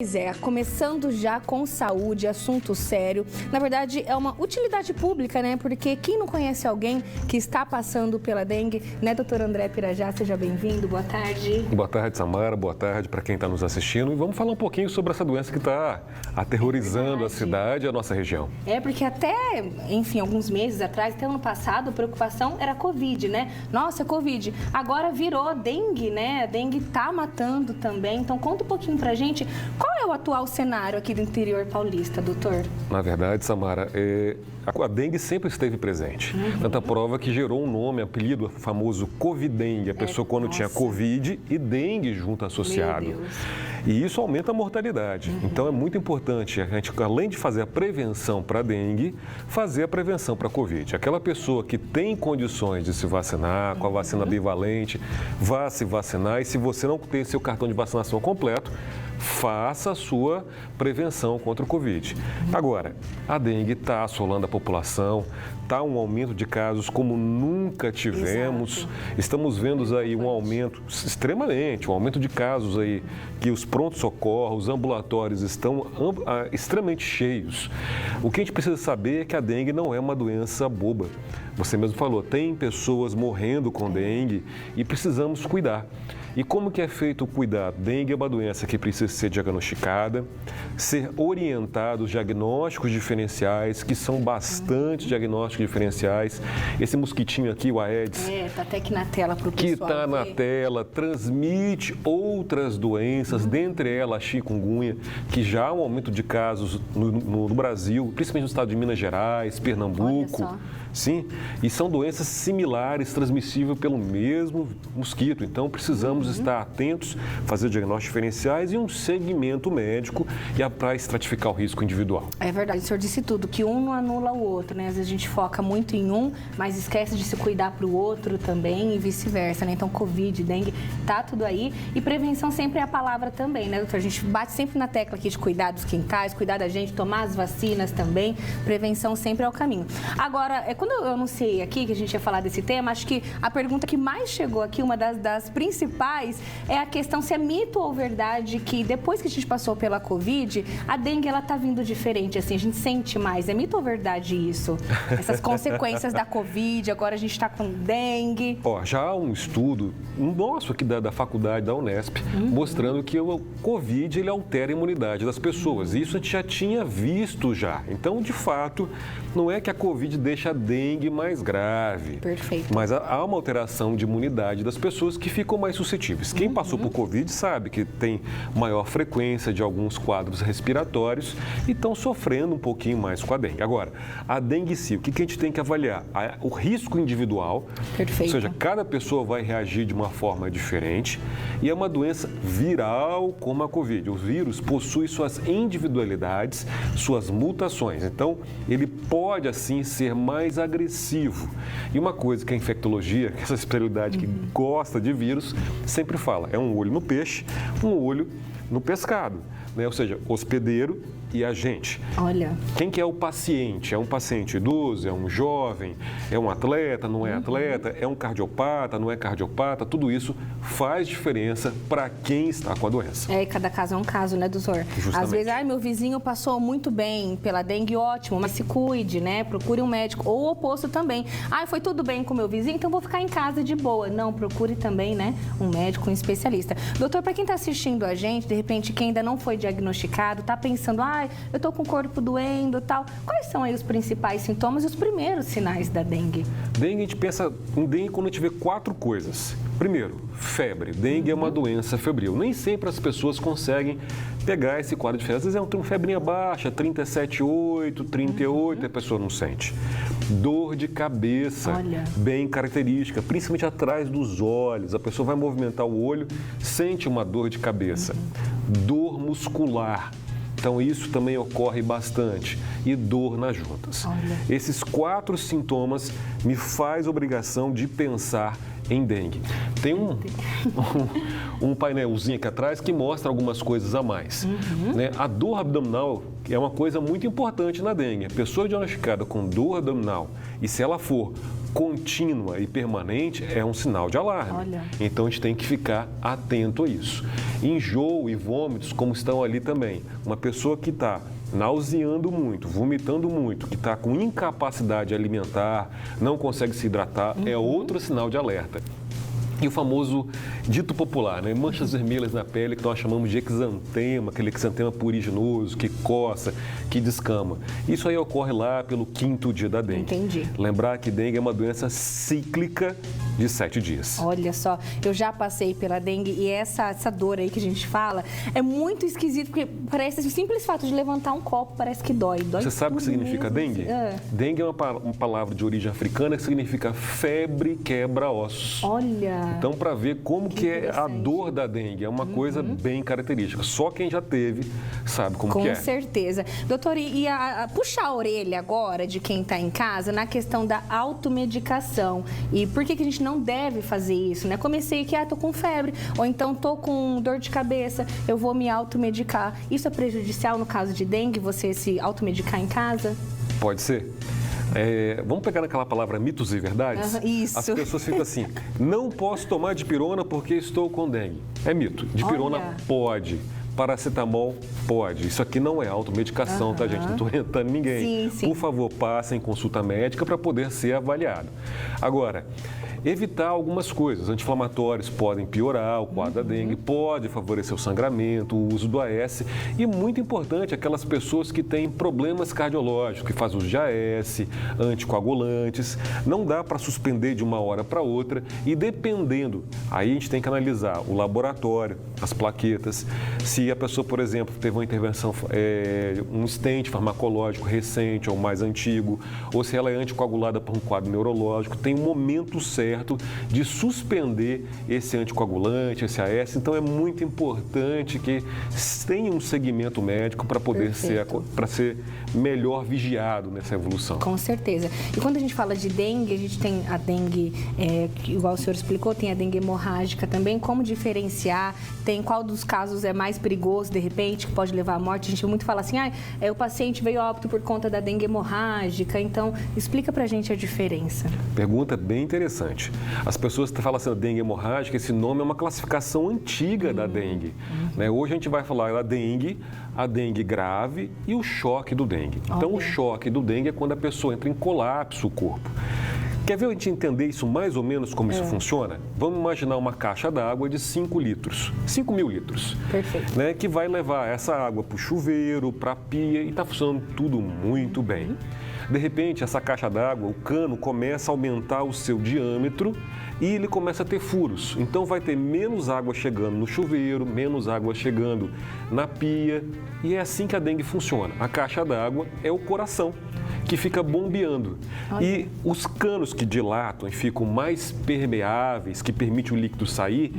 Pois é, começando já com saúde, assunto sério. Na verdade, é uma utilidade pública, né? Porque quem não conhece alguém que está passando pela dengue, né, doutor André Pirajá? Seja bem-vindo, boa tarde. Boa tarde, Samara, boa tarde para quem está nos assistindo. E vamos falar um pouquinho sobre essa doença que está aterrorizando a cidade e a nossa região. É, porque até, enfim, alguns meses atrás, até ano passado, a preocupação era a Covid, né? Nossa, Covid. Agora virou dengue, né? A dengue tá matando também. Então, conta um pouquinho pra gente. Qual é o atual cenário aqui do interior paulista, doutor? Na verdade, Samara, a dengue sempre esteve presente. Tanta prova que gerou um nome, apelido, o famoso Covidengue. A pessoa quando tinha Covid e dengue junto associado. Meu Deus. E isso aumenta a mortalidade. Então é muito importante a gente, além de fazer a prevenção para a dengue, fazer a prevenção para a Covid. Aquela pessoa que tem condições de se vacinar com a vacina bivalente, vá se vacinar. E se você não tem seu cartão de vacinação completo, faça a sua prevenção contra o Covid. Agora, a dengue está assolando a população, está um aumento de casos como nunca tivemos. Exato. Estamos vendo aí um aumento extremamente, um aumento de casos aí que os prontos-socorros, os ambulatórios estão extremamente cheios. O que a gente precisa saber é que a dengue não é uma doença boba. Você mesmo falou, tem pessoas morrendo com dengue e precisamos cuidar. E como que é feito o cuidado? Dengue é uma doença que precisa ser diagnosticada, ser orientados diagnósticos diferenciais, que são bastante diagnósticos diferenciais. Esse mosquitinho aqui, o Aedes, Tá até aqui na tela para o que pessoal está na ver. tela, transmite outras doenças, dentre elas a chikungunya, que já há um aumento de casos no Brasil, principalmente no estado de Minas Gerais, Pernambuco. Olha só. Sim, e são doenças similares, transmissíveis pelo mesmo mosquito. Então, precisamos estar atentos, fazer diagnósticos diferenciais e um segmento médico para estratificar o risco individual. É verdade, o senhor disse tudo, que um não anula o outro, né? Às vezes a gente foca muito em um, mas esquece de se cuidar para o outro também e vice-versa, né? Então, Covid, dengue, tá tudo aí. E prevenção sempre é a palavra também, né, doutor? A gente bate sempre na tecla aqui de cuidar dos quintais, cuidar da gente, tomar as vacinas também. Prevenção sempre é o caminho. Agora, quando eu anunciei aqui que a gente ia falar desse tema, acho que a pergunta que mais chegou aqui, uma das principais, é a questão se é mito ou verdade que depois que a gente passou pela Covid, a dengue, ela tá vindo diferente, assim, a gente sente mais. É mito ou verdade isso? Essas consequências da Covid, agora a gente está com dengue. Ó, já há um estudo nosso aqui da faculdade da Unesp, mostrando que o Covid ele altera a imunidade das pessoas. Isso a gente já tinha visto já. Então, de fato, não é que a Covid deixa a dengue mais grave. Perfeito. Mas há uma alteração de imunidade das pessoas que ficam mais suscetíveis. Quem passou por Covid sabe que tem maior frequência de alguns quadros respiratórios e estão sofrendo um pouquinho mais com a dengue. Agora, a dengue em si, o que a gente tem que avaliar? O risco individual, Perfeito. ou seja, cada pessoa vai reagir de uma forma diferente e é uma doença viral como a Covid. O vírus possui suas individualidades, suas mutações. Então, ele pode, assim, ser mais agressivo. E uma coisa que a infectologia, que essa especialidade que gosta de vírus, sempre fala, é um olho no peixe, um olho no pescado, né? Ou seja, hospedeiro e agente. Olha. Quem que é o paciente? É um paciente idoso? É um jovem? É um atleta? Não é atleta? É um cardiopata? Não é cardiopata? Tudo isso faz diferença para quem está com a doença. E cada caso é um caso, né, doutor? Justamente. Às vezes, meu vizinho passou muito bem pela dengue, ótimo, mas se cuide, né? Procure um médico. Ou o oposto também. Foi tudo bem com o meu vizinho, então vou ficar em casa de boa. Não, procure também, né, um médico, um especialista. Doutor, para quem está assistindo a gente, de repente, quem ainda não foi diagnosticado, está pensando, eu tô com o corpo doendo e tal. Quais são aí os principais sintomas e os primeiros sinais da dengue? Dengue, a gente pensa em dengue quando a gente vê 4 coisas. Primeiro, febre. Dengue é uma doença febril. Nem sempre as pessoas conseguem pegar esse quadro de febre. Às vezes é uma febrinha baixa, 37,8, 38, a pessoa não sente. Dor de cabeça, Olha. bem característica, principalmente atrás dos olhos. A pessoa vai movimentar o olho, sente uma dor de cabeça. Dor muscular. Então, isso também ocorre bastante. E dor nas juntas. Olha. Esses 4 sintomas me faz obrigação de pensar em dengue. Tem um painelzinho aqui atrás que mostra algumas coisas a mais. Né? A dor abdominal é uma coisa muito importante na dengue. A pessoa diagnosticada com dor abdominal, e se ela for contínua e permanente é um sinal de alarme. Olha. Então a gente tem que ficar atento a isso. Enjoo e vômitos, como estão ali também. Uma pessoa que está nauseando muito, vomitando muito, que está com incapacidade alimentar, não consegue se hidratar, é outro sinal de alerta. E o famoso dito popular, né? Manchas vermelhas na pele, que nós chamamos de exantema, aquele exantema puriginoso, que coça, que descama. Isso aí ocorre lá pelo 5º dia da dengue. Entendi. Lembrar que dengue é uma doença cíclica de 7 dias. Olha só, eu já passei pela dengue e essa dor aí que a gente fala é muito esquisito, porque parece o simples fato de levantar um copo, parece que dói. Você sabe o que significa dengue? Dengue é uma palavra de origem africana que significa febre quebra-ossos. Olha! Então, para ver como que é a dor da dengue, é uma coisa bem característica. Só quem já teve sabe como que é. Com certeza. Doutor, e puxar a orelha agora de quem está em casa na questão da automedicação. E por que a gente não deve fazer isso, né? Comecei aqui, tô com febre, ou então tô com dor de cabeça, eu vou me automedicar. Isso é prejudicial no caso de dengue, você se automedicar em casa? Pode ser. Vamos pegar naquela palavra mitos e verdades? Isso. As pessoas ficam assim, não posso tomar dipirona porque estou com dengue. É mito. Dipirona pode. Paracetamol pode. Isso aqui não é automedicação, tá, gente? Não estou orientando ninguém. Sim. Por favor, passem consulta médica para poder ser avaliado. Agora, evitar algumas coisas. Anti-inflamatórios podem piorar o quadro da dengue, pode favorecer o sangramento, o uso do AS e, muito importante, aquelas pessoas que têm problemas cardiológicos, que fazem uso de AS, anticoagulantes. Não dá para suspender de uma hora para outra e, dependendo, aí a gente tem que analisar o laboratório, as plaquetas. Se a pessoa, por exemplo, teve uma intervenção, um stent farmacológico recente ou mais antigo, ou se ela é anticoagulada por um quadro neurológico, tem um momento certo de suspender esse anticoagulante, esse AS. Então, é muito importante que tenha um segmento médico para poder ser melhor vigiado nessa evolução. Com certeza. E quando a gente fala de dengue, a gente tem a dengue, igual o senhor explicou, tem a dengue hemorrágica também. Como diferenciar? Tem qual dos casos é mais perigoso, de repente, que pode levar à morte? A gente muito fala assim, o paciente veio a óbito por conta da dengue hemorrágica. Então, explica pra gente a diferença. Pergunta bem interessante. As pessoas falam assim, dengue hemorrágica, esse nome é uma classificação antiga da dengue. Né? Hoje a gente vai falar da dengue, a dengue grave e o choque do dengue. Então, o choque do dengue é quando a pessoa entra em colapso o corpo. Quer ver a gente entender isso mais ou menos como isso funciona? Vamos imaginar uma caixa d'água de 5 litros, 5.000 litros. Perfeito. Né, que vai levar essa água para o chuveiro, para a pia e está funcionando tudo muito bem. De repente, essa caixa d'água, o cano começa a aumentar o seu diâmetro e ele começa a ter furos. Então, vai ter menos água chegando no chuveiro, menos água chegando na pia. E é assim que a dengue funciona. A caixa d'água é o coração que fica bombeando. E os canos que dilatam e ficam mais permeáveis, que permite o líquido sair,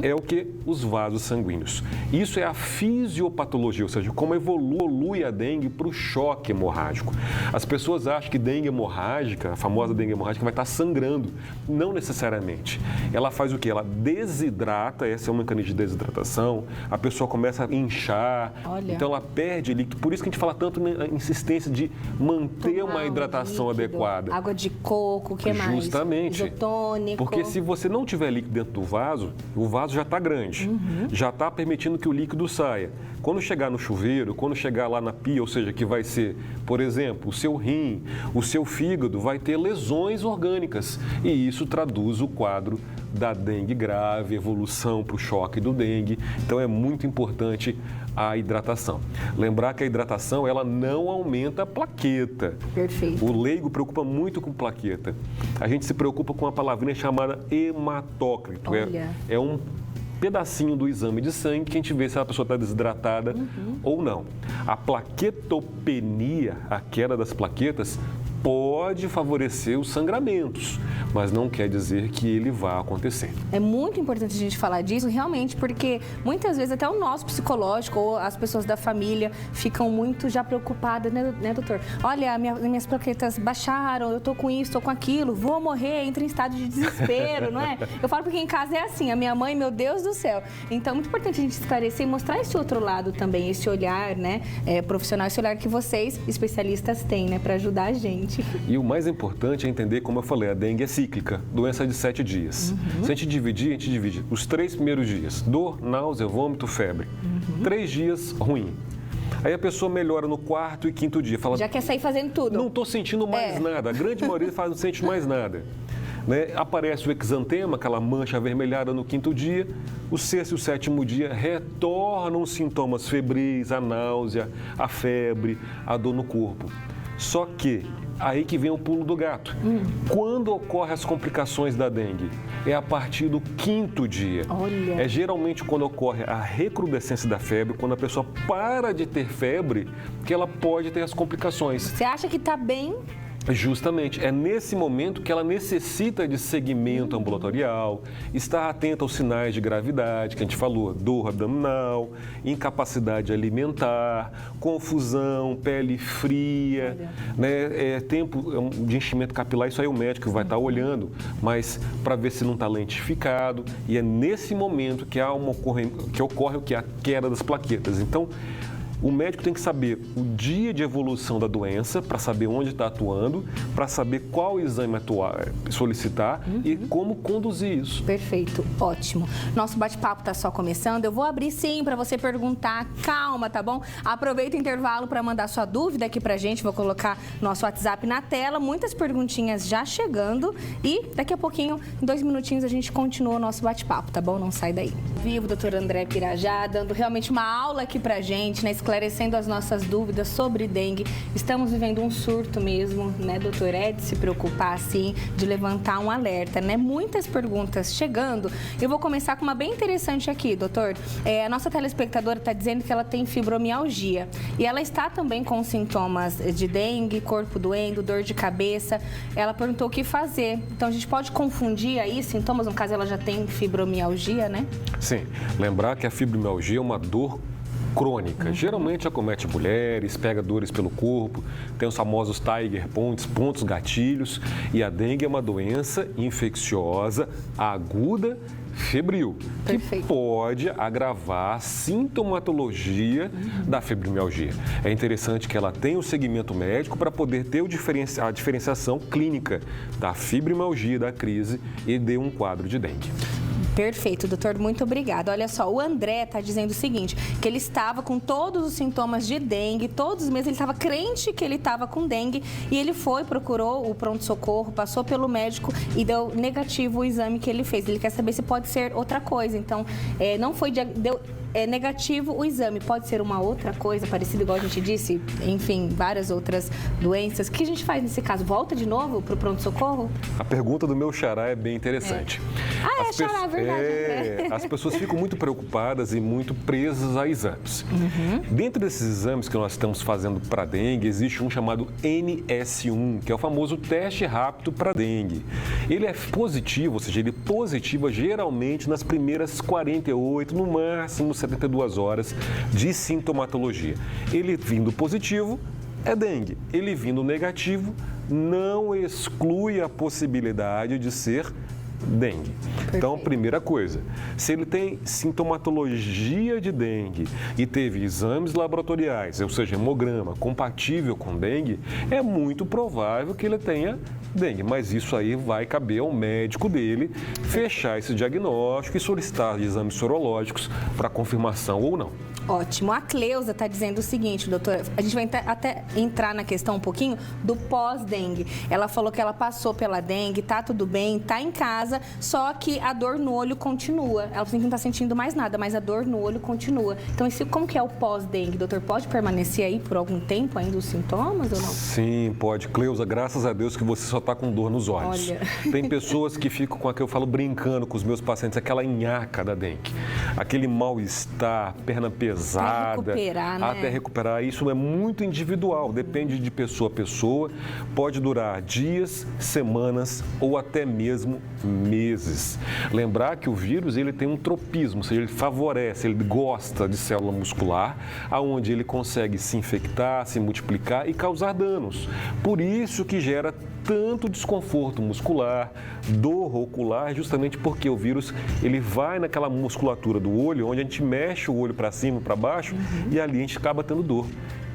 é o que? Os vasos sanguíneos. Isso é a fisiopatologia, ou seja, como evolui a dengue para o choque hemorrágico. As pessoas acham que dengue hemorrágica, a famosa dengue hemorrágica, vai estar sangrando. Não necessariamente. Ela faz o quê? Ela desidrata, esse é um mecanismo de desidratação, a pessoa começa a inchar, então ela perde líquido. Por isso que a gente fala tanto na insistência de manter uma hidratação adequada. Água de coco, o que mais? Justamente. Isotônico. Porque se você não tiver líquido dentro do vaso, o vaso já está grande, já está permitindo que o líquido saia. Quando chegar no chuveiro, quando chegar lá na pia, ou seja, que vai ser, por exemplo, o seu rim, o seu fígado, vai ter lesões orgânicas. E isso traduz o quadro da dengue grave, evolução para o choque do dengue. Então, é muito importante a hidratação. Lembrar que a hidratação, ela não aumenta a plaqueta. Perfeito. O leigo preocupa muito com plaqueta. A gente se preocupa com uma palavrinha chamada hematócrito. É um pedacinho do exame de sangue que a gente vê se a pessoa está desidratada ou não. A plaquetopenia, a queda das plaquetas, pode favorecer os sangramentos, mas não quer dizer que ele vá acontecer. É muito importante a gente falar disso, realmente, porque muitas vezes até o nosso psicológico ou as pessoas da família ficam muito já preocupadas, né, doutor? Olha, minhas plaquetas baixaram, eu tô com isso, tô com aquilo, vou morrer, entra em estado de desespero, não é? Eu falo porque em casa é assim, a minha mãe, meu Deus do céu. Então, é muito importante a gente esclarecer e mostrar esse outro lado também, esse olhar, né, profissional, esse olhar que vocês, especialistas, têm, né, para ajudar a gente. Exatamente. E o mais importante é entender, como eu falei, a dengue é cíclica, doença de 7 dias. Se a gente divide os 3 primeiros dias, dor, náusea, vômito, febre. 3 dias ruim. Aí a pessoa melhora no 4º e 5º dia. Fala, já quer sair fazendo tudo. Não estou sentindo mais nada. A grande maioria não sente mais nada. Né? Aparece o exantema, aquela mancha avermelhada no 5º dia. O 6º e o 7º dia retornam os sintomas febris, a náusea, a febre, a dor no corpo. Só que aí que vem o pulo do gato. Quando ocorrem as complicações da dengue? É a partir do 5º dia. Olha. É geralmente quando ocorre a recrudescência da febre, quando a pessoa para de ter febre, que ela pode ter as complicações. Você acha que está bem? Justamente, é nesse momento que ela necessita de segmento ambulatorial, estar atenta aos sinais de gravidade, que a gente falou, dor abdominal, incapacidade alimentar, confusão, pele fria, né, tempo de enchimento capilar, isso aí o médico vai estar olhando, mas para ver se não está lentificado, e é nesse momento que ocorre o que? A queda das plaquetas. Então, o médico tem que saber o dia de evolução da doença, para saber onde está atuando, para saber qual exame solicitar e como conduzir isso. Perfeito, ótimo. Nosso bate-papo está só começando. Eu vou abrir sim para você perguntar. Calma, tá bom? Aproveita o intervalo para mandar sua dúvida aqui para a gente. Vou colocar nosso WhatsApp na tela. Muitas perguntinhas já chegando. E daqui a pouquinho, em 2 minutinhos, a gente continua o nosso bate-papo, tá bom? Não sai daí. Vivo, doutor André Pirajá, dando realmente uma aula aqui para a gente, né? Esclarecendo as nossas dúvidas sobre dengue. Estamos vivendo um surto mesmo, né, doutor? É de se preocupar, assim, de levantar um alerta, né? Muitas perguntas chegando. Eu vou começar com uma bem interessante aqui, doutor. A nossa telespectadora está dizendo que ela tem fibromialgia e ela está também com sintomas de dengue, corpo doendo, dor de cabeça. Ela perguntou o que fazer. Então, a gente pode confundir aí sintomas, no caso ela já tem fibromialgia, né? Sim. Lembrar que a fibromialgia é uma dor crônica. Geralmente acomete mulheres, pega dores pelo corpo, tem os famosos Tiger Points, pontos gatilhos, e a dengue é uma doença infecciosa, aguda, febril, que pode agravar a sintomatologia da fibromialgia. É interessante que ela tenha o segmento médico para poder ter a diferenciação clínica da fibromialgia, da crise e de um quadro de dengue. Perfeito, doutor, muito obrigada. Olha só, o André está dizendo o seguinte, que ele estava com todos os sintomas de dengue, todos os meses ele estava crente que ele estava com dengue e ele procurou o pronto-socorro, passou pelo médico e deu negativo o exame que ele fez. Ele quer saber se pode ser outra coisa, então não foi, deu negativo o exame, pode ser uma outra coisa parecida, igual a gente disse, enfim, várias outras doenças. O que a gente faz nesse caso? Volta de novo para o pronto-socorro? A pergunta do meu xará é bem interessante. Xará, verdade. As pessoas ficam muito preocupadas e muito presas a exames. Dentro desses exames que nós estamos fazendo para dengue, existe um chamado NS1, que é o famoso teste rápido para dengue. Ele é positivo, ou seja, ele positiva geralmente nas primeiras 48, no máximo 72 horas de sintomatologia. Ele vindo positivo, é dengue. Ele vindo negativo, não exclui a possibilidade de ser dengue. Perfeito. Então, primeira coisa, se ele tem sintomatologia de dengue e teve exames laboratoriais, ou seja, hemograma compatível com dengue, é muito provável que ele tenha dengue, mas isso aí vai caber ao médico dele fechar esse diagnóstico e solicitar exames sorológicos para confirmação ou não. Ótimo. A Cleusa está dizendo o seguinte, doutora, a gente vai até entrar na questão um pouquinho do pós-dengue. Ela falou que ela passou pela dengue, tá tudo bem, tá em casa, só que a dor no olho continua. Ela não está sentindo mais nada, mas a dor no olho continua. Então, como que é o pós-dengue, doutor? Pode permanecer aí por algum tempo ainda os sintomas ou não? Sim, pode. Cleusa, graças a Deus que você só está com dor nos olhos. Olha. Tem pessoas que ficam com eu falo brincando com os meus pacientes, aquela nhaca da dengue, aquele mal-estar, perna pesada, até recuperar. Isso é muito individual, depende de pessoa a pessoa, pode durar dias, semanas ou até mesmo meses. Lembrar que o vírus ele tem um tropismo, ou seja, ele favorece, ele gosta de célula muscular, aonde ele consegue se infectar, se multiplicar e causar danos. Por isso que gera tanto desconforto muscular, dor ocular, justamente porque o vírus ele vai naquela musculatura do olho, onde a gente mexe o olho para cima, para baixo, e ali a gente acaba tendo dor.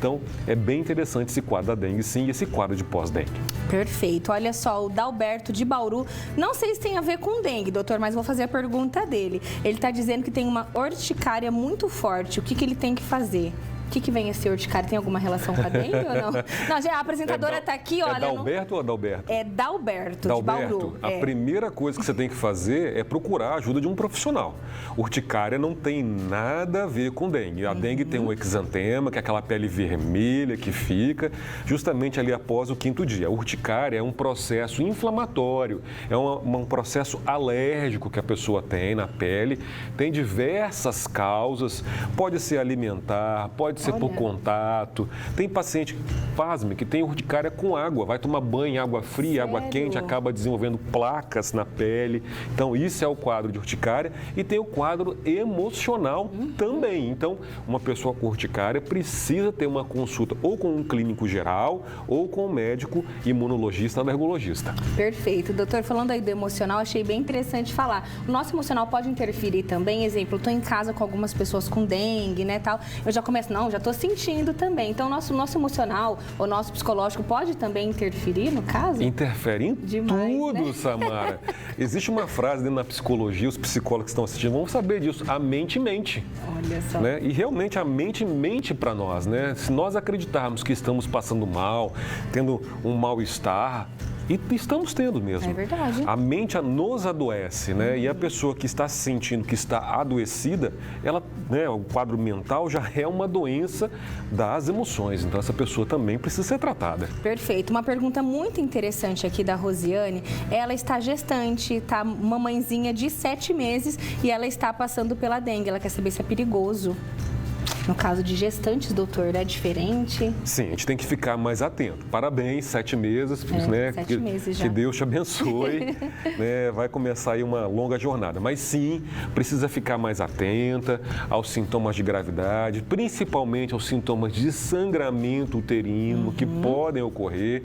Então, é bem interessante esse quadro da dengue, sim, e esse quadro de pós-dengue. Perfeito. Olha só, o Dalberto de Bauru, não sei se tem a ver com dengue, doutor, mas vou fazer a pergunta dele. Ele está dizendo que tem uma urticária muito forte. O que ele tem que fazer? O que vem esse urticária? Tem alguma relação com a dengue ou não? Não, já a apresentadora está aqui, olha... É Dalberto ou Adalberto? É Dalberto, de Bauru. A primeira coisa que você tem que fazer é procurar a ajuda de um profissional. Urticária não tem nada a ver com dengue. A dengue tem um exantema, que é aquela pele vermelha que fica justamente ali após o 5º dia. A urticária é um processo inflamatório, é um processo alérgico que a pessoa tem na pele, tem diversas causas, pode ser alimentar, pode ser por contato. Tem paciente, pasme, que tem urticária com água, vai tomar banho em água fria, água quente, acaba desenvolvendo placas na pele. Então, isso é o quadro de urticária. E tem o quadro emocional também. Então, uma pessoa com urticária precisa ter uma consulta ou com um clínico geral ou com um médico imunologista, alergologista. Perfeito. Doutor, falando aí do emocional, achei bem interessante falar. O nosso emocional pode interferir também. Exemplo, eu estou em casa com algumas pessoas com dengue, né, tal. Eu já começo, não, já estou sentindo também. Então, o nosso emocional, o nosso psicológico pode também interferir, no caso? Interfere em demais, tudo, né? Samara. Existe uma frase dentro da psicologia, os psicólogos que estão assistindo vão saber disso. A mente mente. Olha só. Né? E realmente a mente mente para nós, né? Se nós acreditarmos que estamos passando mal, tendo um mal-estar, e estamos tendo mesmo. É verdade. A mente nos adoece, né? E a pessoa que está se sentindo que está adoecida, ela, né, o quadro mental já é uma doença das emoções. Então, essa pessoa também precisa ser tratada. Perfeito. Uma pergunta muito interessante aqui da Rosiane. Ela está gestante, está mamãezinha de 7 meses e ela está passando pela dengue. Ela quer saber se é perigoso. No caso de gestantes, doutor, é diferente? Sim, a gente tem que ficar mais atento. Parabéns, 7 meses, né? 7 meses já. Que Deus te abençoe, né? Vai começar aí uma longa jornada. Mas sim, precisa ficar mais atenta aos sintomas de gravidade, principalmente aos sintomas de sangramento uterino que podem ocorrer.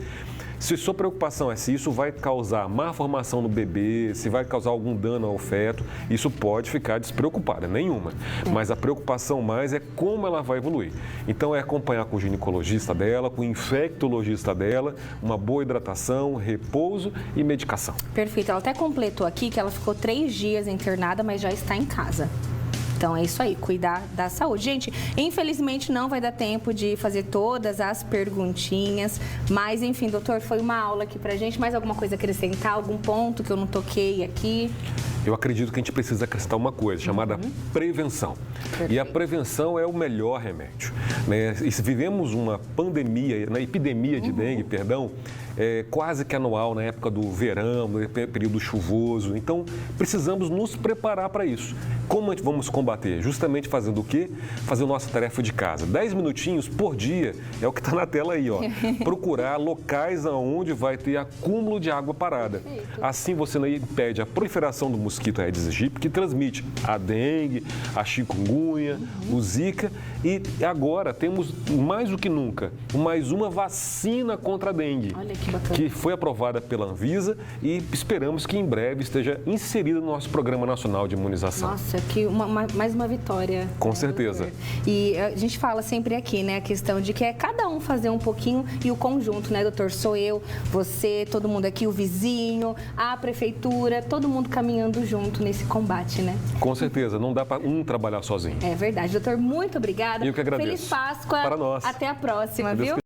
Se sua preocupação é se isso vai causar má formação no bebê, se vai causar algum dano ao feto, isso pode ficar despreocupada, nenhuma. Mas a preocupação mais é como ela vai evoluir. Então é acompanhar com o ginecologista dela, com o infectologista dela, uma boa hidratação, repouso e medicação. Perfeito. Ela até completou aqui que ela ficou 3 dias internada, mas já está em casa. Então é isso aí, cuidar da saúde. Gente, infelizmente não vai dar tempo de fazer todas as perguntinhas, mas enfim, doutor, foi uma aula aqui pra gente. Mais alguma coisa a acrescentar? Algum ponto que eu não toquei aqui? Eu acredito que a gente precisa acrescentar uma coisa chamada prevenção. Perfeito. E a prevenção é o melhor remédio, né? E se vivemos uma pandemia, na epidemia de dengue, perdão, quase que anual na época do verão, no período chuvoso. Então, precisamos nos preparar para isso. Como a gente vamos combater? Justamente fazendo o quê? Fazendo nossa tarefa de casa. 10 minutinhos por dia é o que está na tela aí, ó. Procurar locais onde vai ter acúmulo de água parada. Assim você não impede a proliferação do mosquito Aedes aegypti, que transmite a dengue, a chikungunya, o zika. E agora temos, mais do que nunca, mais uma vacina contra a dengue. Olha que bacana. Que foi aprovada pela Anvisa e esperamos que em breve esteja inserida no nosso Programa Nacional de Imunização. Nossa, que mais uma vitória. Com certeza. Doutor? E a gente fala sempre aqui, né, a questão de que é cada um fazer um pouquinho e o conjunto, né, doutor? Sou eu, você, todo mundo aqui, o vizinho, a prefeitura, todo mundo caminhando junto nesse combate, né? Com certeza, não dá para um trabalhar sozinho. É verdade. Doutor, muito obrigada. Eu que agradeço. Feliz Páscoa. Para nós. Até a próxima, viu?